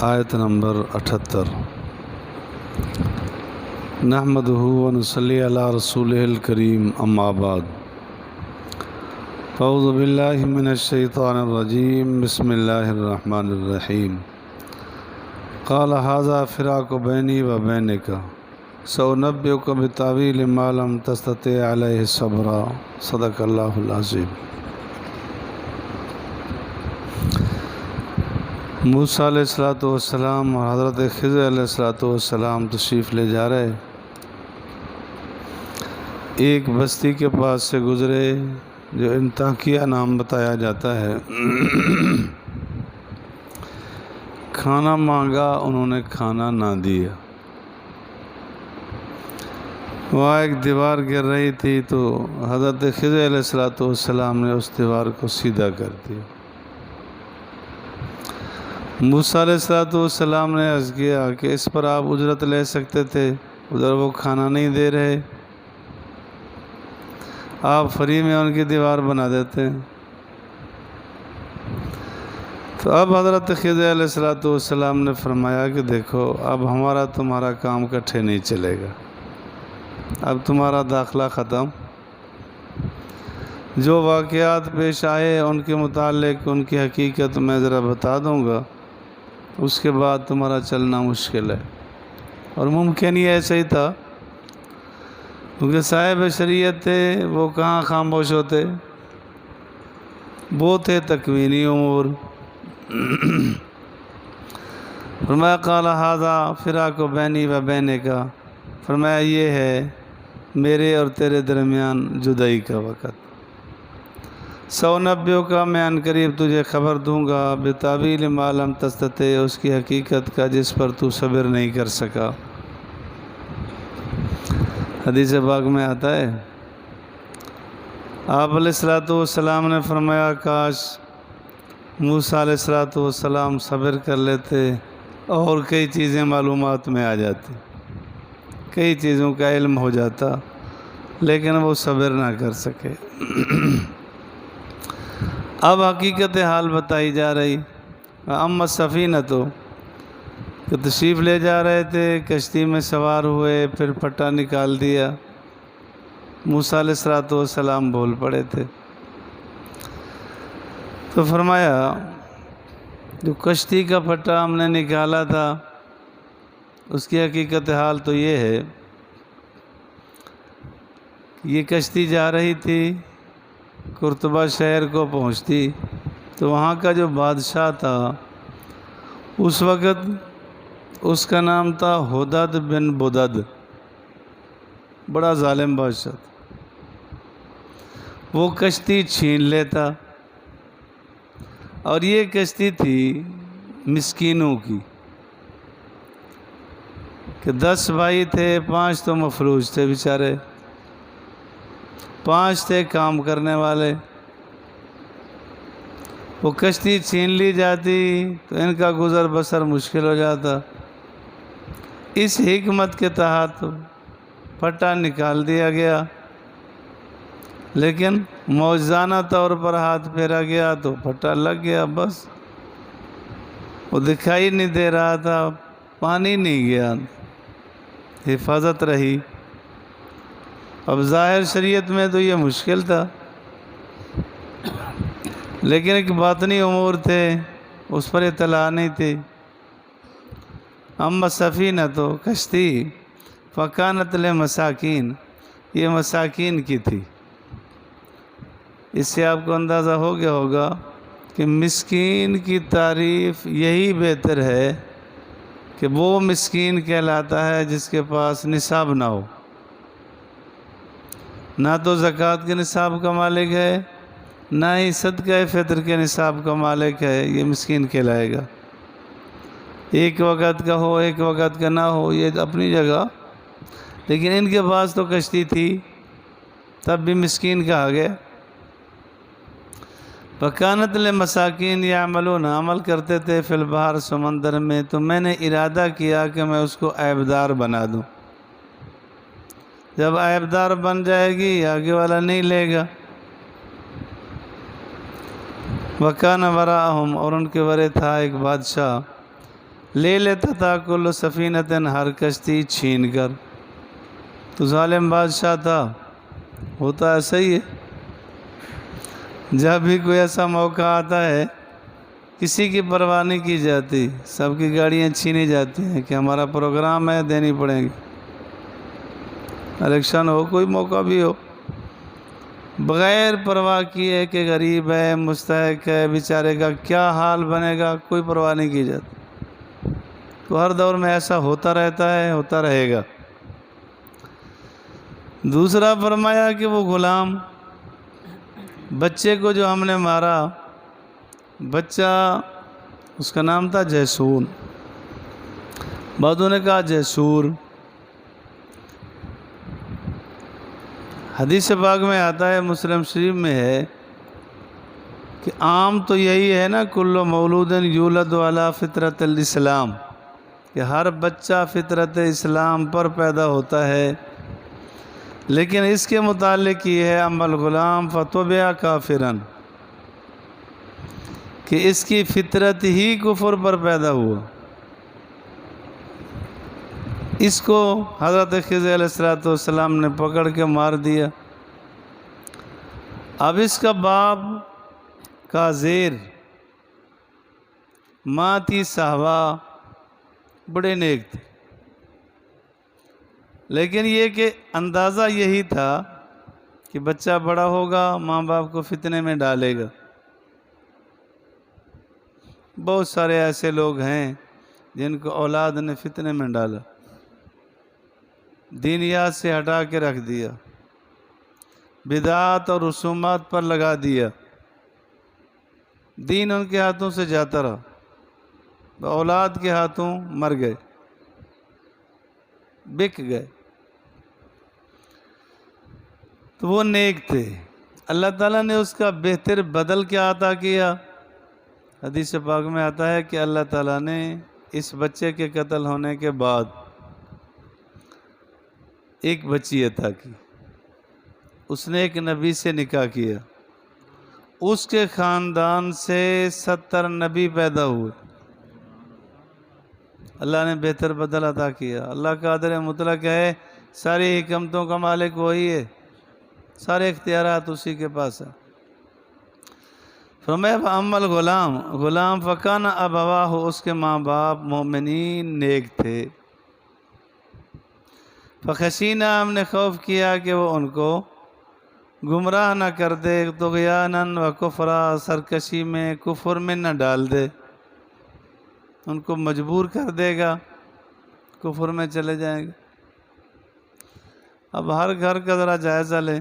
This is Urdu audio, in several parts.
آیت نمبر 78۔ نحمدہ و نصلی علی رسولہ الکریم، اما بعد، اعوذ باللہ من الشیطان الرجیم، بسم اللہ الرحمن الرحیم۔ قال ھذا فراق بینی و بینک سأنبئک بتأویل ما لم تستطع علیہ صبرا، صدق اللہ العظیم۔ موسیٰ علیہ السلام اور حضرت خضر علیہ السلام تشریف لے جا رہے، ایک بستی کے پاس سے گزرے جو انطاکیہ نام بتایا جاتا ہے۔ کھانا مانگا، انہوں نے کھانا نہ دیا۔ وہاں ایک دیوار گر رہی تھی تو حضرت خضر علیہ السلام نے اس دیوار کو سیدھا کر دیا۔ موسیٰ علیہ السلام نے عرض کیا کہ اس پر آپ اجرت لے سکتے تھے، ادھر وہ کھانا نہیں دے رہے، آپ فری میں ان کی دیوار بنا دیتے ہیں۔ تو اب حضرت خضر علیہ السلام نے فرمایا کہ دیکھو، اب ہمارا تمہارا کام اکٹھے نہیں چلے گا، اب تمہارا داخلہ ختم۔ جو واقعات پیش آئے ان کے متعلق ان کی حقیقت میں ذرا بتا دوں گا، اس کے بعد تمہارا چلنا مشکل ہے۔ اور ممکن ہی ایسا ہی تھا، کیونکہ صاحب شریعت تھے، وہ کہاں خاموش ہوتے، وہ تھے تکوینی امور۔ فرمایا قال ھذا فراق بینی و بینک، فرمایا یہ ہے میرے اور تیرے درمیان جدائی کا وقت۔ سأنبئک، میں عنقریب تجھے خبر دوں گا، بتأویل ما لم تستطع، اس کی حقیقت کا جس پر تو صبر نہیں کر سکا۔ حدیث پاک میں آتا ہے، آپ علیہ السلام نے فرمایا کاش موسیٰ علیہ السلام صبر کر لیتے اور کئی چیزیں معلومات میں آ جاتی، کئی چیزوں کا علم ہو جاتا، لیکن وہ صبر نہ کر سکے۔ اب حقیقت حال بتائی جا رہی۔ اما السفینہ، تو کہ تشریف لے جا رہے تھے، کشتی میں سوار ہوئے، پھر پٹا نکال دیا۔ موسیٰ علیہ السلام بول پڑے تھے، تو فرمایا جو کشتی کا پٹا ہم نے نکالا تھا، اس کی حقیقت حال تو یہ ہے، یہ کشتی جا رہی تھی، قرطبہ شہر کو پہنچتی، تو وہاں کا جو بادشاہ تھا اس وقت، اس کا نام تھا ہدد بن بدد، بڑا ظالم بادشاہ تھا۔ وہ کشتی چھین لیتا، اور یہ کشتی تھی مسکینوں کی، کہ 10 بھائی تھے، 5 تو مفلوج تھے بیچارے، 5 تھے کام کرنے والے۔ وہ کشتی چھین لی جاتی تو ان کا گزر بسر مشکل ہو جاتا۔ اس حکمت کے تحت پٹا نکال دیا گیا، لیکن معجزانہ طور پر ہاتھ پھیرا گیا تو پٹا لگ گیا، بس وہ دکھائی نہیں دے رہا تھا، پانی نہیں گیا، حفاظت رہی۔ اب ظاہر شریعت میں تو یہ مشکل تھا، لیکن ایک باطنی امور تھے، اس پر اطلاع نہیں تھی۔ اما السفینہ، تو کشتی، فکانت لمساکین، یہ مساکین کی تھی۔ اس سے آپ کو اندازہ ہو گیا ہوگا کہ مسکین کی تعریف یہی بہتر ہے کہ وہ مسکین کہلاتا ہے جس کے پاس نصاب نہ ہو، نہ تو زکوٰۃ کے نصاب کا مالک ہے، نہ ہی صدقہ فطر کے نصاب کا مالک ہے، یہ مسکین کہلائے گا۔ ایک وقت کا ہو، ایک وقت کا نہ ہو، یہ اپنی جگہ، لیکن ان کے پاس تو کشتی تھی، تب بھی مسکین کہا گیا۔ فکانت لمساکین یعملون، عمل کرتے تھے فی البحر، سمندر میں، تو میں نے ارادہ کیا کہ میں اس کو عیبدار بنا دوں۔ جب عیبدار بن جائے گی، آگے والا نہیں لے گا۔ وَكَانَ وَرَاءَهُمْ، اور ان کے ورے تھا ایک بادشاہ، لے لیتا تھا کل سفینتن، ہر کشتی چھین کر۔ تو ظالم بادشاہ تھا، ہوتا ایسا ہی ہے، جب بھی کوئی ایسا موقع آتا ہے کسی کی پرواہ نہیں کی جاتی، سب کی گاڑیاں چھینی جاتی ہیں کہ ہمارا پروگرام ہے، دینی پڑیں گی، الیکشن ہو، کوئی موقع بھی ہو، بغیر پرواہ کیے کہ غریب ہے، مستحق ہے، بیچارے کا کیا حال بنے گا، کوئی پرواہ نہیں کی جاتی۔ تو ہر دور میں ایسا ہوتا رہتا ہے، ہوتا رہے گا۔ دوسرا فرمایا کہ وہ غلام بچے کو جو ہم نے مارا، بچہ اس کا نام تھا جیسون، بعضوں نے کہا جیسور۔ حدیث پاک میں آتا ہے، مسلم شریف میں ہے کہ عام تو یہی ہے نا، کل مولود یولد علی فطرت الاسلام، کہ ہر بچہ فطرت اسلام پر پیدا ہوتا ہے، لیکن اس کے متعلق یہ ہے اما الغلام فطبع کافرن، کہ اس کی فطرت ہی کفر پر پیدا ہوا۔ اس کو حضرت خضر علیہ السلام نے پکڑ کے مار دیا۔ اب اس کا باپ کا زیر ماں تھی صحابہ، بڑے نیک تھے، لیکن یہ کہ اندازہ یہی تھا کہ بچہ بڑا ہوگا، ماں باپ کو فتنے میں ڈالے گا۔ بہت سارے ایسے لوگ ہیں جن کو اولاد نے فتنے میں ڈالا، دینیات سے ہٹا کے رکھ دیا، بدعات اور رسومات پر لگا دیا، دین ان کے ہاتھوں سے جاتا رہا، اولاد کے ہاتھوں مر گئے، بک گئے۔ تو وہ نیک تھے، اللہ تعالیٰ نے اس کا بہتر بدل کیا عطا کیا؟ حدیث پاک میں آتا ہے کہ اللہ تعالیٰ نے اس بچے کے قتل ہونے کے بعد ایک بچی عطا کی، اس نے ایک نبی سے نکاح کیا، اس کے خاندان سے 70 نبی پیدا ہوئے، اللہ نے بہتر بدل عطا کیا۔ اللہ قادر مطلق ہے، ساری حکمتوں کا مالک وہی ہے، سارے اختیارات اسی کے پاس ہیں۔ فرمایا فَأَمَّا الغلام، غلام فَكَانَ أَبَوَاهُ، اس کے ماں باپ مومنین نیک تھے، فَخَشِينَا، ہم نے خوف کیا کہ وہ ان کو گمراہ نہ کر دے، طغیاناً وکفرا، سرکشی میں، کفر میں نہ ڈال دے، ان کو مجبور کر دے گا، کفر میں چلے جائیں گے۔ اب ہر گھر کا ذرا جائزہ لیں،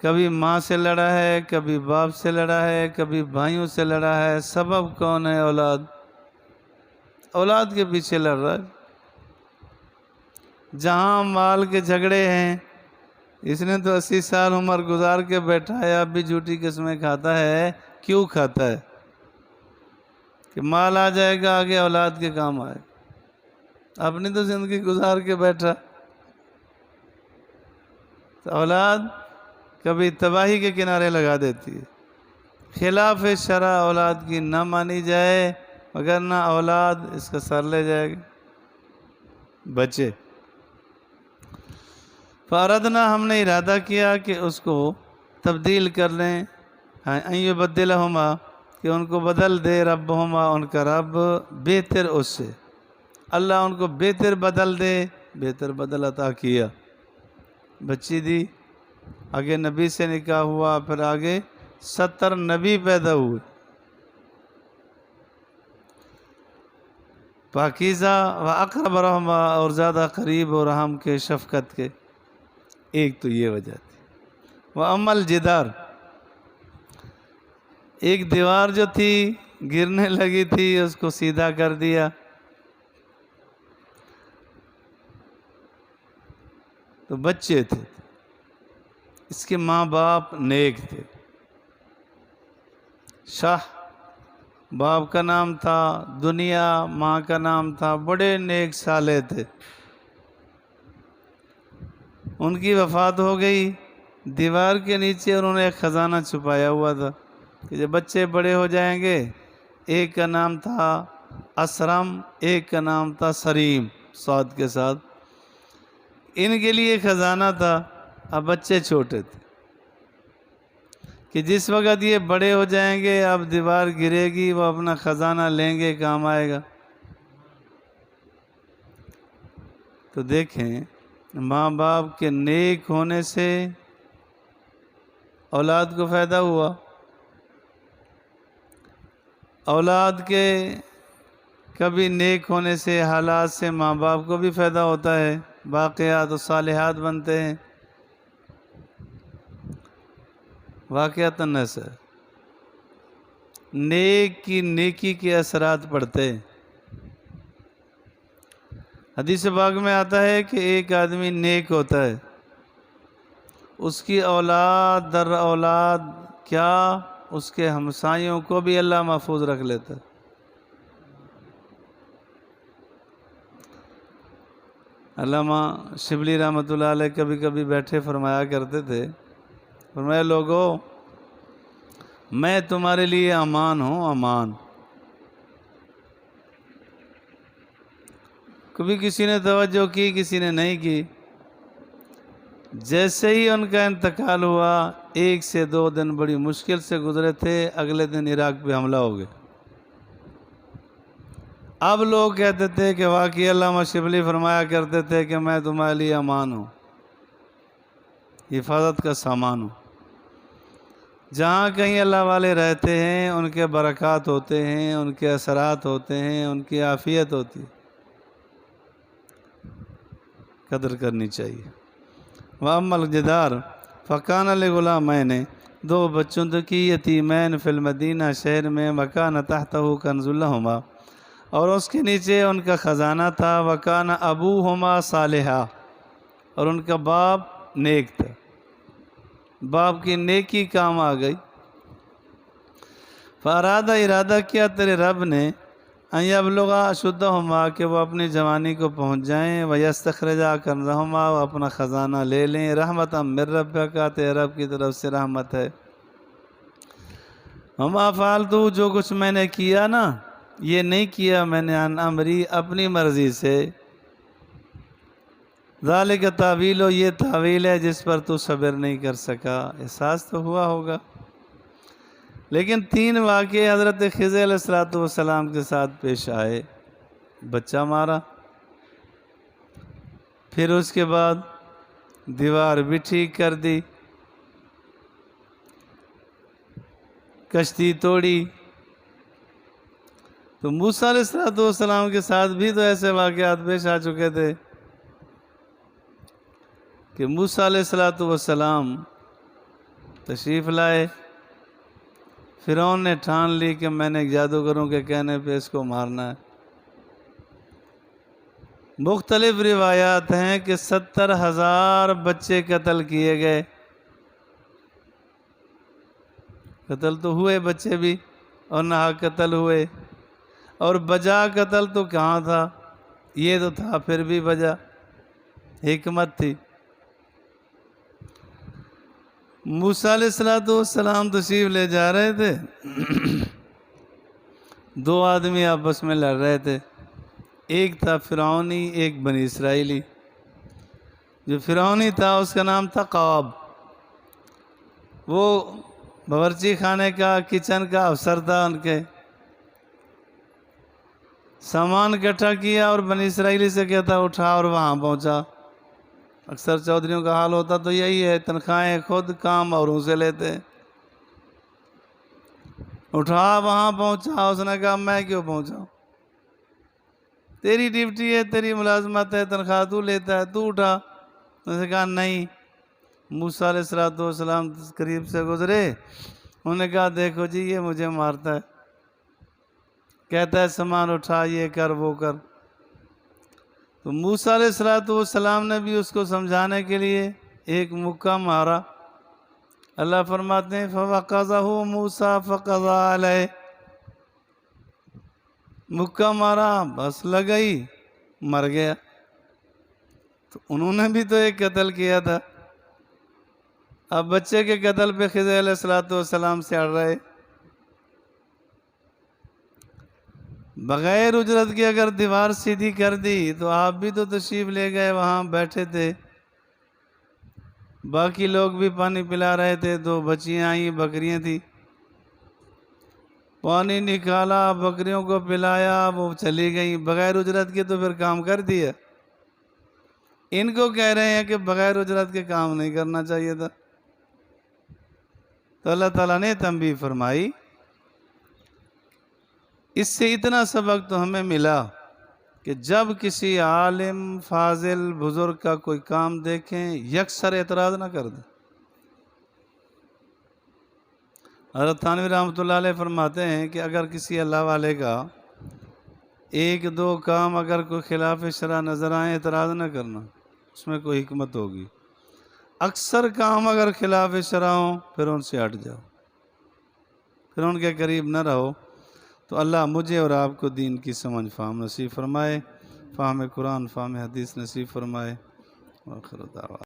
کبھی ماں سے لڑا ہے، کبھی باپ سے لڑا ہے، کبھی بھائیوں سے لڑا ہے، سبب کون ہے؟ اولاد، اولاد کے پیچھے لڑ رہا ہے۔ جہاں مال کے جھگڑے ہیں، اس نے تو 80 سال عمر گزار کے بیٹھا ہے، اب بھی جھوٹی قسمیں کھاتا ہے، کیوں کھاتا ہے؟ کہ مال آ جائے گا آگے اولاد کے کام آئے، اپنی تو زندگی گزار کے بیٹھا، تو اولاد کبھی تباہی کے کنارے لگا دیتی ہے۔ خلاف شرع اولاد کی نہ مانی جائے، مگر نہ اولاد اس کا سر لے جائے گا۔ بچے فاردنا، ہم نے ارادہ کیا کہ اس کو تبدیل کر لیں، ان یبدلہما، کہ ان کو بدل دے، ربہما، ان کا رب، بہتر اس سے، اللہ ان کو بہتر بدل دے، بہتر بدل عطا کیا، بچی دی، آگے نبی سے نکاح ہوا، پھر آگے 70 نبی پیدا ہوئے، پاکیزہ و اقرب رحمہ، اور زیادہ قریب و رحم کے، شفقت کے۔ ایک تو یہ وجہ تھی۔ وَأَمَّا الْجِدَارُ، ایک دیوار جو تھی گرنے لگی تھی، اس کو سیدھا کر دیا، تو بچے تھے، اس کے ماں باپ نیک تھے، شاہ باپ کا نام تھا، دنیا ماں کا نام تھا، بڑے نیک صالح تھے، ان کی وفات ہو گئی، دیوار کے نیچے انہوں نے ایک خزانہ چھپایا ہوا تھا کہ جب بچے بڑے ہو جائیں گے ایک کا نام تھا اسرم، ایک کا نام تھا سریم صاد کے ساتھ۔ ان کے لیے خزانہ تھا، اب بچے چھوٹے تھے کہ جس وقت یہ بڑے ہو جائیں گے اب دیوار گرے گی، وہ اپنا خزانہ لیں گے، کام آئے گا۔ تو دیکھیں ماں باپ کے نیک ہونے سے اولاد کو فائدہ ہوا، اولاد کے کبھی نیک ہونے سے، حالات سے ماں باپ کو بھی فائدہ ہوتا ہے، باقیات و صالحات بنتے ہیں۔ واقعتاً ایسا نیک کی نیکی کے اثرات پڑتے ہیں۔ حدیث پاک میں آتا ہے کہ ایک آدمی نیک ہوتا ہے، اس کی اولاد در اولاد کیا اس کے ہمسایوں کو بھی اللہ محفوظ رکھ لیتا ہے۔ علامہ شبلی رحمۃ اللہ علیہ کبھی کبھی بیٹھے فرمایا کرتے تھے، فرمایا لوگو میں تمہارے لیے امان ہوں، امان۔ کبھی کسی نے توجہ کی، کسی نے نہیں کی۔ جیسے ہی ان کا انتقال ہوا، 1 سے 2 دن بڑی مشکل سے گزرے تھے، اگلے دن عراق پہ حملہ ہو گیا۔ اب لوگ کہتے تھے کہ واقعی علامہ شبلی فرمایا کرتے تھے کہ میں تمہارے لیے امان ہوں، حفاظت کا سامان ہوں۔ جہاں کہیں اللہ والے رہتے ہیں ان کے برکات ہوتے ہیں، ان کے اثرات ہوتے ہیں، ان کی عافیت ہوتی ہے، قدر کرنی چاہیے۔ وَأَمَّا الْجِدَارُ فَكَانَ لِغُلَامَيْنِ، 2 بچوں کی یتیمین فی المدینہ، شہر میں، وَكَانَ تَحْتَهُ كَنْزٌ لَهُمَا، اور اس کے نیچے ان کا خزانہ تھا، وَكَانَ أَبُوهُمَا صَالِحًا، اور ان کا باپ نیک تھا، باپ کی نیکی کام آ گئی۔ فَأَرَادَ، ارادہ کیا تیرے رب نے، أَن يَبْلُغَا أَشُدَّهُمَا، کہ وہ اپنی جوانی کو پہنچ جائیں، وَيَسْتَخْرِجَا كَنْزَهُمَا، وہ اپنا خزانہ لے لیں، رحمتاً من ربک، تیرے رب کی طرف سے رحمت ہے۔ وَمَا فَعَلْتُ، جو کچھ میں نے کیا نا، یہ نہیں کیا میں نے، عن امری، اپنی مرضی سے، ذالک تاویل، یہ تاویل ہے جس پر تو صبر نہیں کر سکا۔ احساس تو ہوا ہوگا، لیکن 3 واقعے حضرت خضر علیہ السلام کے ساتھ پیش آئے۔ بچہ مارا، پھر اس کے بعد دیوار بھی ٹھیک کر دی، کشتی توڑی۔ تو موسیٰ علیہ السلام کے ساتھ بھی تو ایسے واقعات پیش آ چکے تھے کہ موسیٰ علیہ السلام تشریف لائے، فرعون نے ٹھان لی کہ میں نے ایک جادوگروں کے کہنے پہ اس کو مارنا ہے۔ مختلف روایات ہیں کہ 70,000 بچے قتل کیے گئے، قتل تو ہوئے بچے بھی، اور ناحق قتل ہوئے، اور بجا قتل تو کہاں تھا، یہ تو تھا پھر بھی بجا، حکمت تھی۔ موسیٰ علیہ السلام تشریف لے جا رہے تھے، 2 آدمی آپس میں لڑ رہے تھے، ایک تھا فرعونی، ایک بنی اسرائیلی۔ جو فرعونی تھا اس کا نام تھا قاب، وہ باورچی خانے کا، کچن کا افسر تھا، ان کے سامان اکٹھا کیا اور بنی اسرائیلی سے کہتا اٹھا، اور وہاں پہنچا۔ اکثر چودھریوں کا حال ہوتا تو یہی ہے، تنخواہیں خود کام اوروں سے لیتے۔ اٹھا، وہاں پہنچا، اس نے کہا میں کیوں پہنچا، تیری ڈیوٹی ہے، تیری ملازمت ہے، تنخواہ تو لیتا ہے، تو اٹھا۔ اس نے کہا نہیں۔ موسیٰ علیہ السلام قریب سے گزرے، انہوں نے کہا دیکھو جی یہ مجھے مارتا ہے، کہتا ہے سامان اٹھا، یہ کر وہ کر۔ تو موسیٰ علیہ السلام نے بھی اس کو سمجھانے کے لیے ایک مکہ مارا۔ اللہ فرماتے ہیں فَوَقَذَهُ مُوسَىٰ فَقَضَىٰ عَلَيْهِ، مکہ مارا، بس لگئی، مر گیا۔ تو انہوں نے بھی تو ایک قتل کیا تھا، اب بچے کے قتل پہ خضر علیہ السلام سے اڑ رہے۔ بغیر اجرت کے اگر دیوار سیدھی کر دی تو آپ بھی تو تشریف لے گئے، وہاں بیٹھے تھے، باقی لوگ بھی پانی پلا رہے تھے، 2 بچیاں آئیں، بکریاں تھیں، پانی نکالا، بکریوں کو پلایا، وہ چلی گئیں بغیر اجرت کے، تو پھر کام کر دیا۔ ان کو کہہ رہے ہیں کہ بغیر اجرت کے کام نہیں کرنا چاہیے تھا۔ تو اللہ تعالیٰ نے تنبیہ فرمائی۔ اس سے اتنا سبق تو ہمیں ملا کہ جب کسی عالم فاضل بزرگ کا کوئی کام دیکھیں یکسر اعتراض نہ کر دیں۔ حضرت تھانوی رحمۃ اللہ علیہ فرماتے ہیں کہ اگر کسی اللہ والے کا 1-2 کام اگر کوئی خلاف شرع نظر آئے، اعتراض نہ کرنا، اس میں کوئی حکمت ہوگی۔ اکثر کام اگر خلاف شرع ہوں پھر ان سے ہٹ جاؤ، پھر ان کے قریب نہ رہو۔ تو اللہ مجھے اور آپ کو دین کی سمجھ فہم نصیب فرمائے، فہم قرآن، فہم حدیث نصیب فرمائے۔ وآخر دعوانا